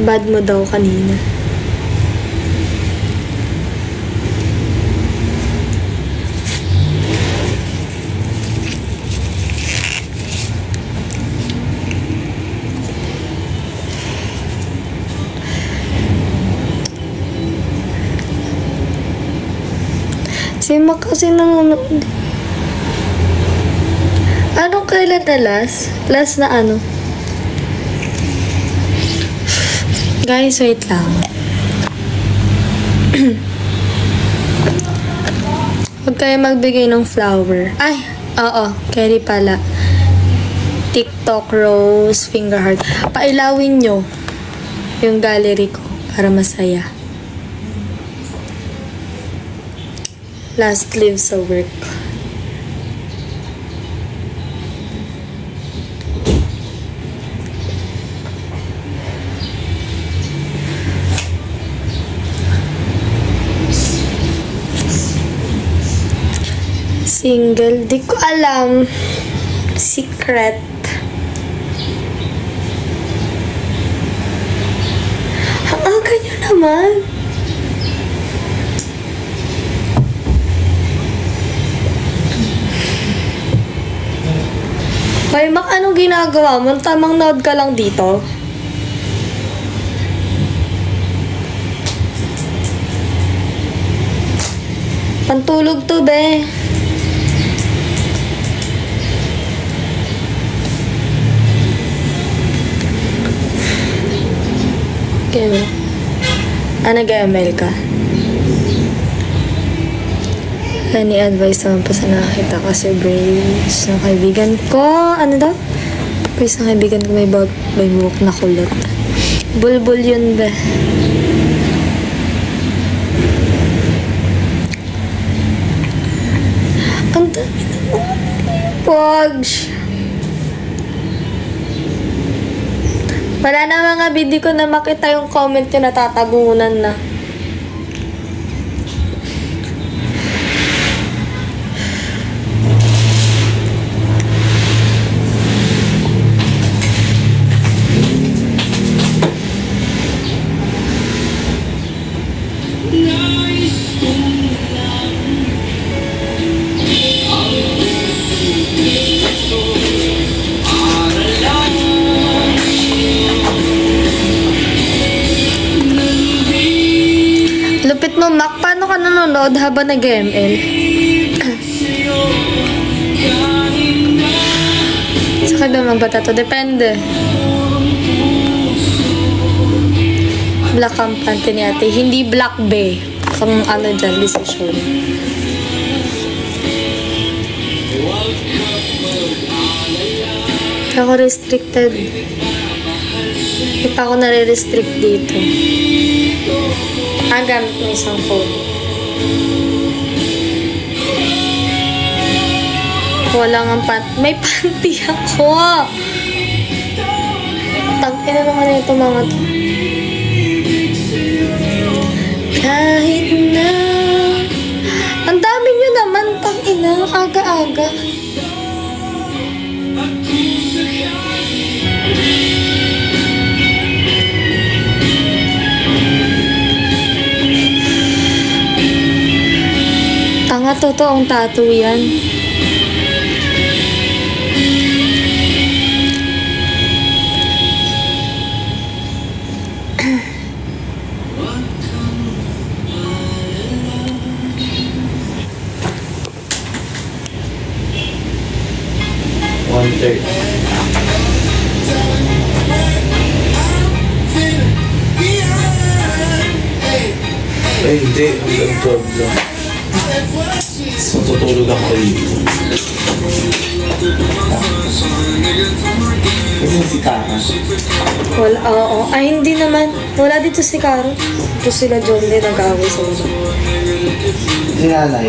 Bad mo daw kanina. Si Mac kasi nanonood. Anong kailan na last? Last na ano? Guys, wait lang. Huwag kayo magbigay ng flower. Ay, oo. Carry pala. TikTok, rose, finger heart. Pailawin nyo yung gallery ko para masaya. Last live sa work. Single, di ko alam. Secret. Ang aga nyo naman. Hoy, Mac, anong ginagawa mo? Tamang nod ka lang dito. Pantulog to, be. Okay. Nag-ML ka? Any advice naman pa sa nakakita kasi brace ng kaibigan ko. Ano daw? Brace ng kaibigan ko may buhok na kulot. Bulbul yun ba? Ang dami na mga pogs. Wala na mga video ko na makita yung comment yung natatabunan na. Lupit mo, Mac. Paano ka nanonood habang nag-ML? Saka daw magbata to. Depende. Black ang panty ni ate. Hindi black be. Kung ano dyan, decision. Ako restricted. Hindi pa ako nare-restrict dito. Gamit mo isang phone. Wala nga may panty ako. Tag-ina naman ito mga to. Kahit na ang dami nyo naman, tag-ina, aga-aga. Tanga, totoong tattoo yan. Ay, hindi. Hanggang 12 lang. Matutulog ako dito. Kasi si Tara. Wala, oo. Ay, hindi naman. Wala dito si Caro. Ito sila John din nag-aaway sa ulo. Si Nanay.